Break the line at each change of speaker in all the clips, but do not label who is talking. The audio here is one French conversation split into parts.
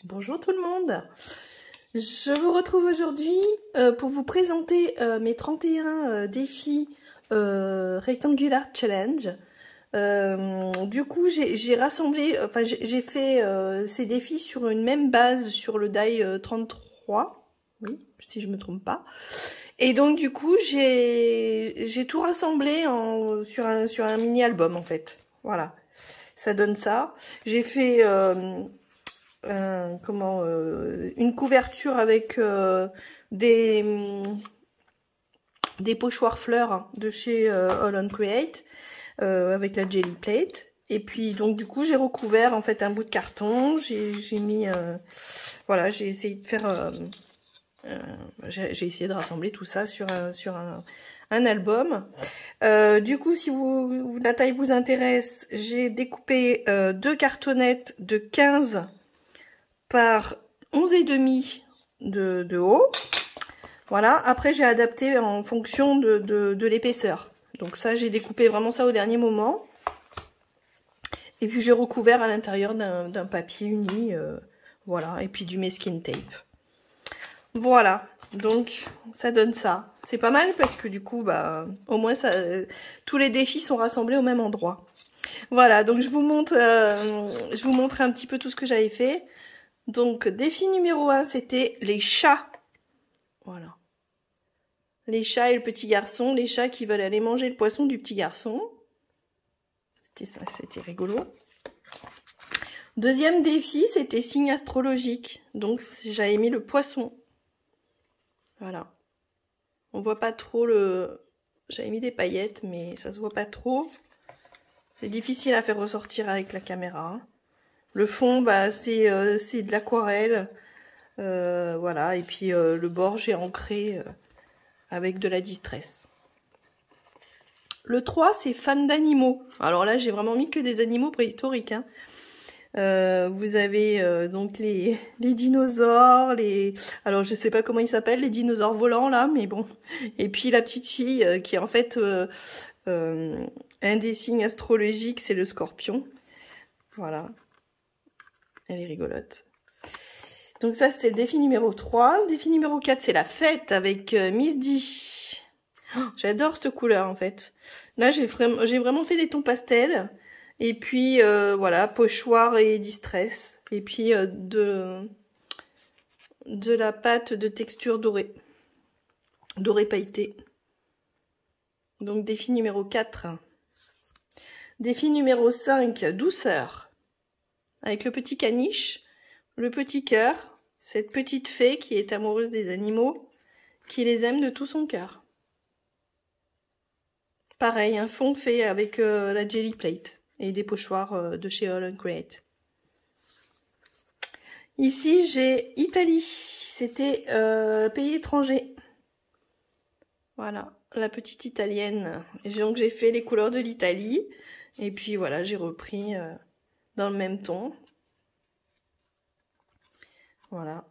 Bonjour tout le monde, je vous retrouve aujourd'hui pour vous présenter mes 31 défis Rectangular Challenge. Du coup j'ai rassemblé, enfin j'ai fait ces défis sur une même base sur le die 33, oui si je me trompe pas. Et donc du coup j'ai tout rassemblé sur un mini album en fait, voilà, ça donne ça. J'ai fait une couverture avec des pochoirs fleurs de chez All On Create avec la Jelly Plate. Et puis donc du coup j'ai recouvert en fait un bout de carton, j'ai mis voilà, j'ai essayé de faire j'ai essayé de rassembler tout ça sur un album. Du coup, si la taille vous intéresse, j'ai découpé deux cartonnettes de 15 par 11,5 de haut. Voilà, après j'ai adapté en fonction de l'épaisseur. Donc ça, j'ai découpé vraiment ça au dernier moment. Et puis j'ai recouvert à l'intérieur d'un papier uni, voilà, et puis du masking tape. Voilà, donc ça donne ça. C'est pas mal parce que du coup, bah, au moins ça, tous les défis sont rassemblés au même endroit. Voilà, donc je vous montre un petit peu tout ce que j'avais fait. Donc défi numéro 1, c'était les chats. Voilà. Les chats et le petit garçon, les chats qui veulent aller manger le poisson du petit garçon. C'était ça, c'était rigolo. Deuxième défi, c'était signe astrologique. Donc j'avais mis le poisson. Voilà. On voit pas trop le... J'avais mis des paillettes, mais ça se voit pas trop. C'est difficile à faire ressortir avec la caméra. Le fond, bah, c'est de l'aquarelle. Voilà. Et puis le bord, j'ai ancré avec de la distress. Le 3, c'est fan d'animaux. Alors là, j'ai vraiment mis que des animaux préhistoriques, hein. Vous avez donc les dinosaures, alors je sais pas comment ils s'appellent, les dinosaures volants là, mais bon. Et puis la petite fille qui est en fait un des signes astrologiques, c'est le scorpion. Voilà. Elle est rigolote. Donc ça, c'était le défi numéro 3. Défi numéro 4, c'est la fête avec Miss D. Oh, j'adore cette couleur en fait. Là, j'ai vraiment fait des tons pastels. Et puis, voilà, pochoir et distress. Et puis, de la pâte de texture dorée. Dorée pailletée. Donc, défi numéro 4. Défi numéro 5, douceur. Avec le petit caniche, le petit cœur, cette petite fée qui est amoureuse des animaux, qui les aime de tout son cœur. Pareil, un fond fait avec la Jelly Plate. Et des pochoirs de chez All On Create. Ici, j'ai Italie. C'était pays étranger. Voilà, la petite italienne. Donc, j'ai fait les couleurs de l'Italie. Et puis, voilà, j'ai repris dans le même ton. Voilà.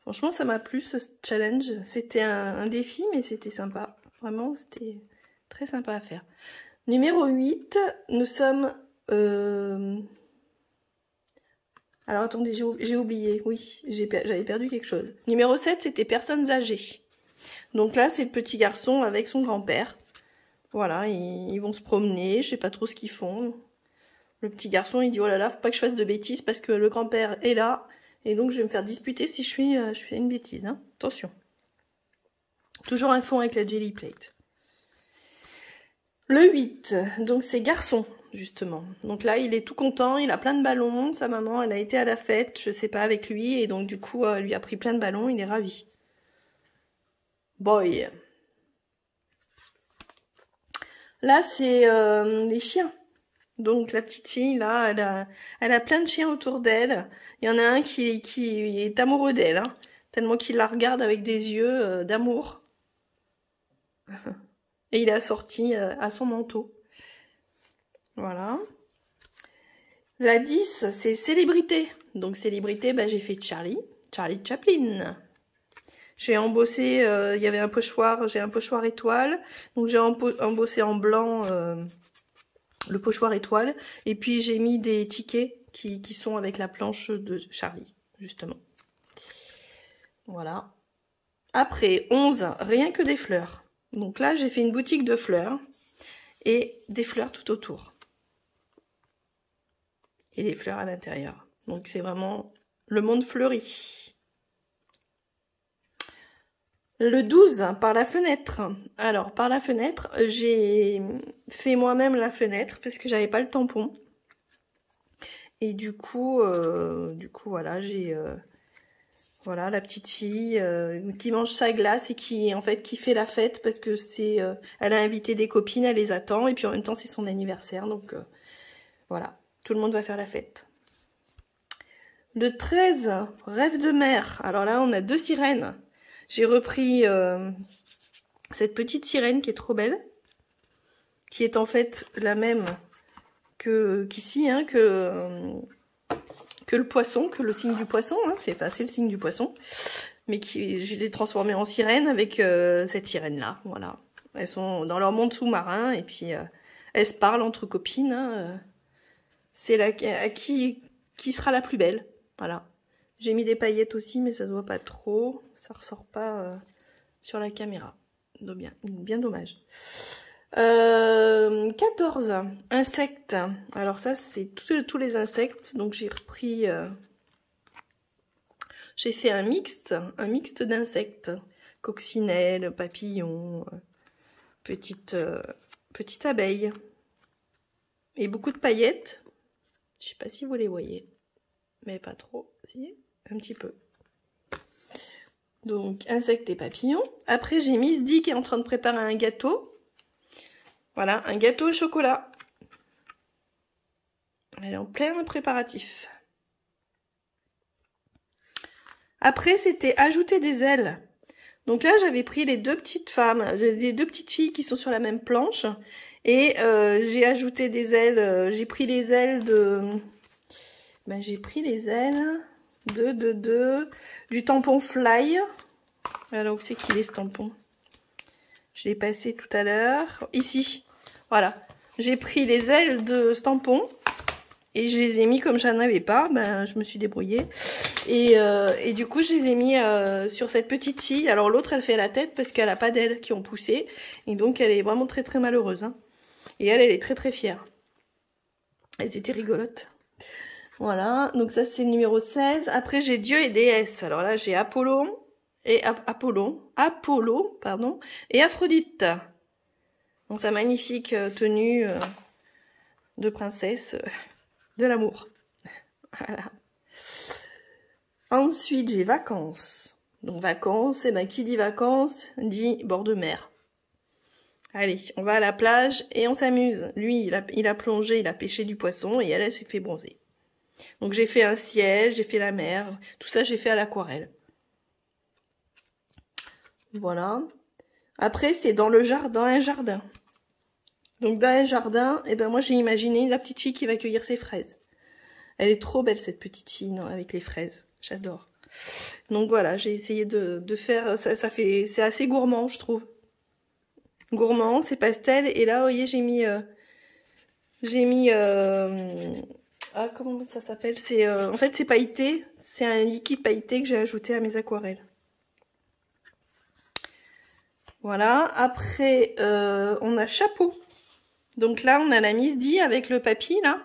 Franchement, ça m'a plu, ce challenge. C'était un défi, mais c'était sympa. Vraiment, c'était très sympa à faire. Numéro 8, nous sommes... Alors attendez, j'ai oublié, oui, j'avais perdu quelque chose. Numéro 7, c'était personnes âgées. Donc là, c'est le petit garçon avec son grand-père. Voilà, ils vont se promener, je sais pas trop ce qu'ils font. Le petit garçon, il dit, oh là là, faut pas que je fasse de bêtises parce que le grand-père est là. Et donc, je vais me faire disputer si je fais une bêtise, hein. Attention. Toujours un fond avec la Jelly Plate. Le 8, donc c'est garçon, justement. Donc là, il est tout content, il a plein de ballons. Sa maman, elle a été à la fête, je sais pas, avec lui. Et donc, du coup, elle lui a pris plein de ballons, il est ravi. Boy. Là, c'est les chiens. Donc, la petite fille, là, elle a plein de chiens autour d'elle. Il y en a un qui est amoureux d'elle, hein, tellement qu'il la regarde avec des yeux d'amour. Et il est assorti à son manteau. Voilà. La 10, c'est célébrité. Donc célébrité, bah, j'ai fait Charlie Chaplin. J'ai embossé, il y avait un pochoir, j'ai un pochoir étoile. Donc j'ai embossé en blanc le pochoir étoile. Et puis j'ai mis des tickets qui sont avec la planche de Charlie, justement. Voilà. Après, 11, rien que des fleurs. Donc là, j'ai fait une boutique de fleurs et des fleurs tout autour. Et des fleurs à l'intérieur. Donc c'est vraiment le monde fleuri. Le 12, par la fenêtre. Alors, par la fenêtre, j'ai fait moi-même la fenêtre parce que j'avais pas le tampon. Et du coup voilà, j'ai... voilà, la petite fille qui mange sa glace et qui, en fait, qui fait la fête parce que c'est... elle a invité des copines, elle les attend. Et puis en même temps, c'est son anniversaire. Donc, voilà, tout le monde va faire la fête. Le 13, rêve de mer. Alors là, on a 2 sirènes. J'ai repris cette petite sirène qui est trop belle. Qui est en fait la même qu'ici, hein, que le poisson, que le signe du poisson. Hein, c'est le signe du poisson. Mais je l'ai transformée en sirène avec cette sirène-là. Voilà. Elles sont dans leur monde sous-marin et puis elles se parlent entre copines. Hein, c'est qui sera la plus belle. Voilà. J'ai mis des paillettes aussi, mais ça se voit pas trop. Ça ressort pas sur la caméra. Donc bien dommage. 14, insectes. Alors ça, c'est tous les insectes. Donc j'ai repris... j'ai fait un mixte d'insectes. Coccinelle, papillon, petite abeille. Et beaucoup de paillettes. Je sais pas si vous les voyez. Mais pas trop, si, un petit peu. Donc, insectes et papillons. Après, j'ai Miss D qui est en train de préparer un gâteau. Voilà, un gâteau au chocolat. Elle est en plein préparatif. Après, c'était ajouter des ailes. Donc là, j'avais pris les 2 petites femmes, les 2 petites filles qui sont sur la même planche. Et j'ai ajouté des ailes, j'ai pris les ailes de... Ben, j'ai pris les ailes du tampon Fly. Alors, où c'est qu'il est ce tampon? Je l'ai passé tout à l'heure. Ici. Voilà. J'ai pris les ailes de ce tampon. Et je les ai mis comme j'en avais pas. Ben, je me suis débrouillée. Et du coup, je les ai mis sur cette petite fille. Alors, l'autre, elle fait la tête parce qu'elle a pas d'ailes qui ont poussé. Et donc, elle est vraiment très, très malheureuse. Hein. Et elle est très, très fière. Elles étaient rigolotes. Voilà, donc ça c'est le numéro 16. Après j'ai Dieu et déesse. Alors là j'ai Apollo et Apollon, pardon, et Aphrodite. Donc sa magnifique tenue de princesse de l'amour. Voilà. Ensuite j'ai vacances. Donc vacances, et ben qui dit vacances dit bord de mer. Allez, on va à la plage et on s'amuse. Lui il a plongé, il a pêché du poisson et elle s'est fait bronzer. Donc j'ai fait un ciel, j'ai fait la mer, tout ça j'ai fait à l'aquarelle. Voilà. Après c'est dans le jardin, un jardin. Donc dans un jardin, et ben moi j'ai imaginé la petite fille qui va cueillir ses fraises. Elle est trop belle cette petite fille non, avec les fraises, j'adore. Donc voilà, j'ai essayé de faire, c'est assez gourmand je trouve. Gourmand, c'est pastel et là vous voyez j'ai mis ah, comment ça s'appelle? C'est en fait, c'est pailleté. C'est un liquide pailleté que j'ai ajouté à mes aquarelles. Voilà. Après, on a chapeau. Donc là, on a la Miss D avec le papy, là,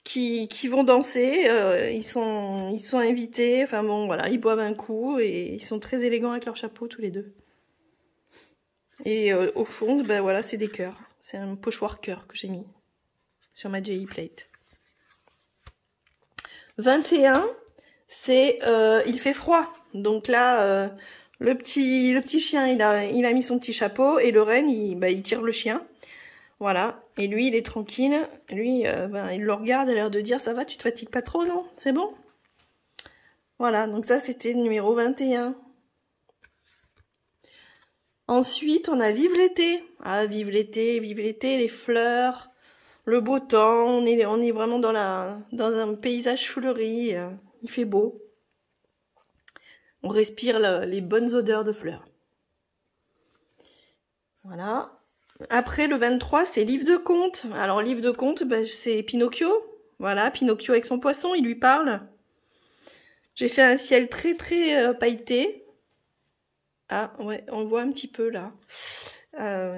qui vont danser. Ils sont invités. Enfin bon, voilà, ils boivent un coup et ils sont très élégants avec leur chapeau, tous les deux. Et au fond, ben voilà, c'est des cœurs. C'est un pochoir cœur que j'ai mis sur ma Jelly Plate. 21, c'est il fait froid. Donc là, le petit chien, il a mis son petit chapeau et le renne, il tire le chien. Voilà. Et lui, il est tranquille. Lui, il le regarde, il a l'air de dire, ça va, tu te fatigues pas trop, non? C'est bon? Voilà, donc ça, c'était le numéro 21. Ensuite, on a vive l'été. Ah, vive l'été, les fleurs, le beau temps. On est vraiment dans un paysage fleuri. Il fait beau. On respire les bonnes odeurs de fleurs. Voilà. Après, le 23, c'est livre de contes. Alors, livre de contes, ben, c'est Pinocchio. Voilà, Pinocchio avec son poisson, il lui parle. J'ai fait un ciel très très pailleté. Ah, ouais, on voit un petit peu là.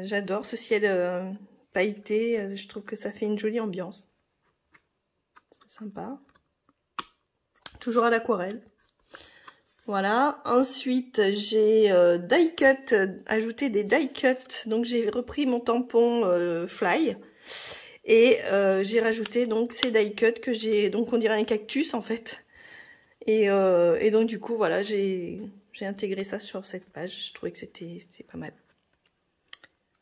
J'adore ce ciel pailleté. Je trouve que ça fait une jolie ambiance. C'est sympa. Toujours à l'aquarelle. Voilà. Ensuite, j'ai die cut, ajouté des die cut. Donc, j'ai repris mon tampon Fly. Et j'ai rajouté donc ces die cut que j'ai... Donc, on dirait un cactus en fait. Et donc, du coup, voilà, j'ai intégré ça sur cette page. Je trouvais que c'était pas mal.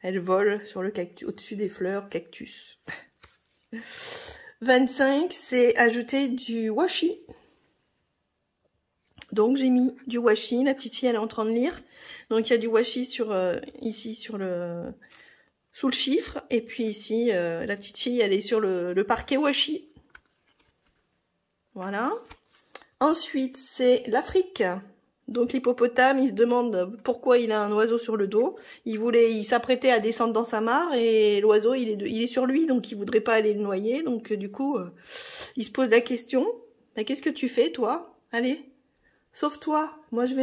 Elle vole sur le cactus, au-dessus des fleurs cactus. 25, c'est ajouter du washi. Donc j'ai mis du washi, la petite fille elle est en train de lire. Donc il y a du washi sur ici sur sous le chiffre. Et puis ici, la petite fille elle est sur le parquet washi. Voilà. Ensuite, c'est l'Afrique. Donc l'hippopotame, il se demande pourquoi il a un oiseau sur le dos. Il s'apprêtait à descendre dans sa mare et l'oiseau il est sur lui, donc il voudrait pas aller le noyer. Donc du coup, il se pose la question. Bah, qu'est-ce que tu fais toi? Allez, sauve-toi. Moi je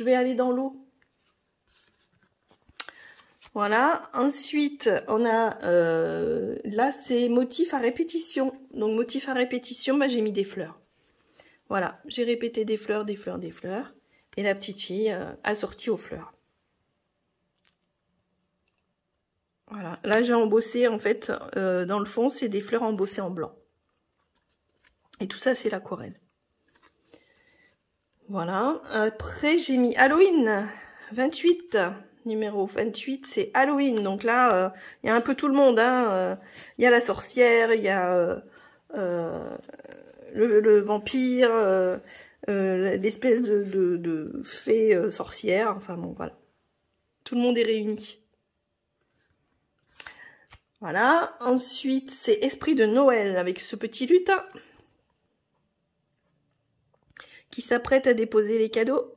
vais aller dans l'eau. Voilà. Ensuite, on a là c'est motif à répétition. Donc motif à répétition, bah, j'ai mis des fleurs. Voilà, j'ai répété des fleurs, des fleurs, des fleurs. Et la petite fille assortie aux fleurs. Voilà, là j'ai embossé en fait, dans le fond, c'est des fleurs embossées en blanc. Et tout ça, c'est l'aquarelle. Voilà, après j'ai mis Halloween, 28. Numéro 28, c'est Halloween. Donc là, il y a un peu tout le monde. Hein. Y a la sorcière, il y a... le vampire, l'espèce de fée sorcière, enfin bon, voilà. Tout le monde est réuni. Voilà, ensuite c'est Esprit de Noël avec ce petit lutin qui s'apprête à déposer les cadeaux.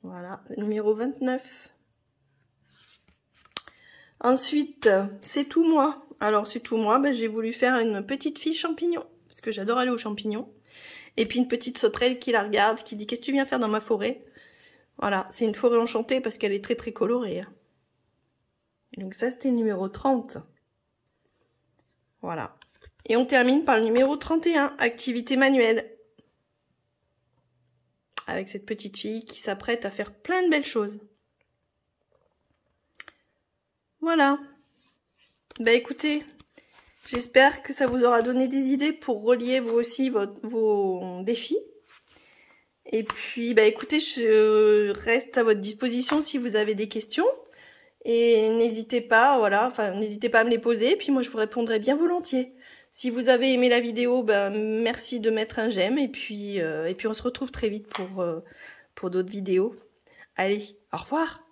Voilà, numéro 29. Ensuite, c'est tout moi. Alors, c'est tout moi, ben, j'ai voulu faire une petite fille champignon, parce que j'adore aller aux champignons. Et puis une petite sauterelle qui la regarde, qui dit « Qu'est-ce que tu viens faire dans ma forêt ?» Voilà, c'est une forêt enchantée parce qu'elle est très très colorée. Donc ça, c'était le numéro 30. Voilà. Et on termine par le numéro 31, activité manuelle. Avec cette petite fille qui s'apprête à faire plein de belles choses. Voilà. Bah écoutez, j'espère que ça vous aura donné des idées pour relier vous aussi vos défis. Et puis, bah écoutez, je reste à votre disposition si vous avez des questions. Et n'hésitez pas, voilà, enfin, n'hésitez pas à me les poser. Puis moi, je vous répondrai bien volontiers. Si vous avez aimé la vidéo, ben, merci de mettre un j'aime. Et puis on se retrouve très vite pour d'autres vidéos. Allez, au revoir!